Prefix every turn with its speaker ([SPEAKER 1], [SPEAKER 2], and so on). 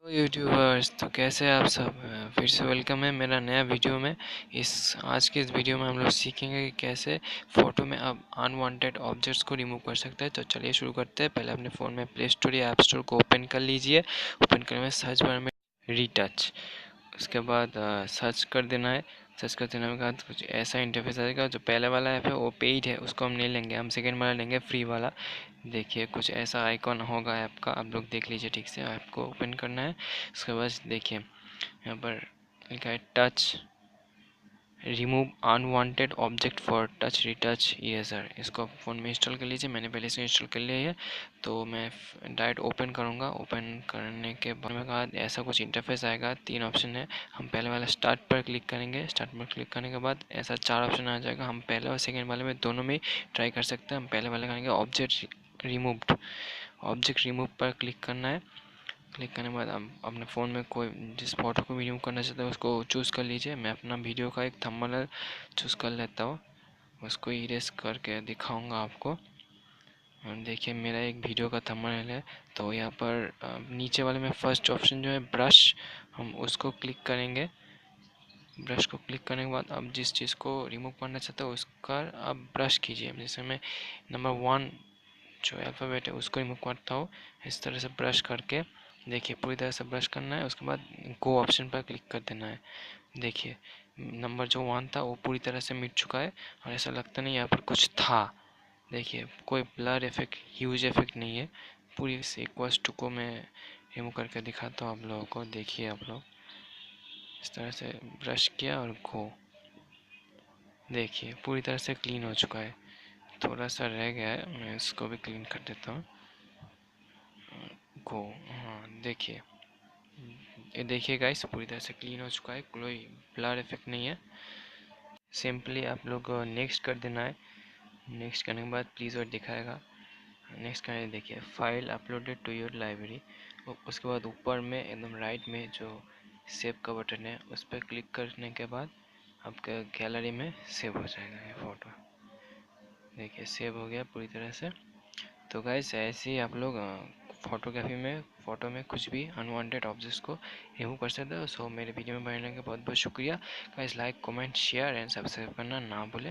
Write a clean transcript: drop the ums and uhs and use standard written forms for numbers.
[SPEAKER 1] YouTubers तो कैसे आप सब फिर से वेलकम है मेरा नया वीडियो में। आज के इस वीडियो में हम लोग सीखेंगे कि कैसे फ़ोटो में अब अनवांटेड ऑब्जेक्ट्स को रिमूव कर सकते हैं। तो चलिए शुरू करते हैं। पहले अपने फ़ोन में प्ले स्टोर या ऐप स्टोर को ओपन कर लीजिए। ओपन करने में सर्च बार में रीटच, उसके बाद सर्च कर देना है। सर्च कर देने के बाद कुछ ऐसा इंटरफेस आएगा। जो पहले वाला ऐप है वो पेड है, उसको हम नहीं लेंगे, हम सेकेंड वाला लेंगे, फ्री वाला। देखिए कुछ ऐसा आइकॉन होगा ऐप का, आप लोग देख लीजिए ठीक से। ऐप को ओपन करना है। उसके बाद देखिए यहाँ पर लिखा है touch remove unwanted object for touch retouch eraser. इसको आप फ़ोन में इंस्टॉल कर लीजिए। मैंने पहले से इंस्टॉल कर लिया है, तो मैं डायरेक्ट ओपन करूँगा। ओपन करने के बाद ऐसा कुछ इंटरफेस आएगा। 3 ऑप्शन है। हम पहले वाला स्टार्ट पर क्लिक करेंगे। स्टार्ट पर क्लिक करने के बाद ऐसा 4 ऑप्शन आ जाएगा। हम पहले और सेकेंड वाले में दोनों में ट्राई कर सकते हैं। हम पहले वाले करेंगे ऑब्जेक्ट रिमूव्ड। ऑब्जेक्ट रिमूव पर क्लिक करना है। क्लिक करने के बाद आप अपने फ़ोन में कोई जिस फोटो को रिमूव करना चाहते हैं उसको चूज़ कर लीजिए। मैं अपना वीडियो का एक थंबनेल चूज़ कर लेता हूँ, उसको इरेज करके दिखाऊंगा आपको। देखिए मेरा एक वीडियो का थंबनेल है। तो यहाँ पर नीचे वाले में फर्स्ट ऑप्शन जो है ब्रश, हम उसको क्लिक करेंगे। ब्रश को क्लिक करने के बाद आप जिस चीज़ को रिमूव करना चाहते हो उसका आप ब्रश कीजिए। जैसे मैं नंबर 1 जो अल्फ़ाबेट है उसको रिमूव करता हूँ। इस तरह से ब्रश करके देखिए पूरी तरह से ब्रश करना है। उसके बाद गो ऑप्शन पर क्लिक कर देना है। देखिए नंबर जो 1 था वो पूरी तरह से मिट चुका है और ऐसा लगता नहीं यहाँ पर कुछ था। देखिए कोई ब्लर इफेक्ट, ह्यूज इफेक्ट नहीं है। पूरी इक्वल्स टू को मैं रिमूव करके दिखाता हूँ आप लोगों को। देखिए आप लोग इस तरह से ब्रश किया और गो, देखिए पूरी तरह से क्लीन हो चुका है। थोड़ा सा रह गया है, मैं इसको भी क्लीन कर देता हूँ। गो, हाँ देखिए, ये देखिए गाइस पूरी तरह से क्लीन हो चुका है, कोई ब्लर इफेक्ट नहीं है। सिंपली आप लोग नेक्स्ट कर देना है। नेक्स्ट करने के बाद प्लीज़ और दिखाएगा। नेक्स्ट करने देखिए file uploaded to your library. उसके बाद ऊपर में एकदम राइट में जो सेव का बटन है उस पर क्लिक करने के बाद आपके गैलरी में सेव हो जाएगा ये फ़ोटो। देखिए सेव हो गया पूरी तरह से। तो गाइस ऐसे ही आप लोग फ़ोटो में कुछ भी अनवांटेड ऑब्जेक्ट्स को रिमूव कर सकते हो। सो मेरे वीडियो में बनने के बहुत बहुत शुक्रिया guys. Like comment share and subscribe करना ना भूलें।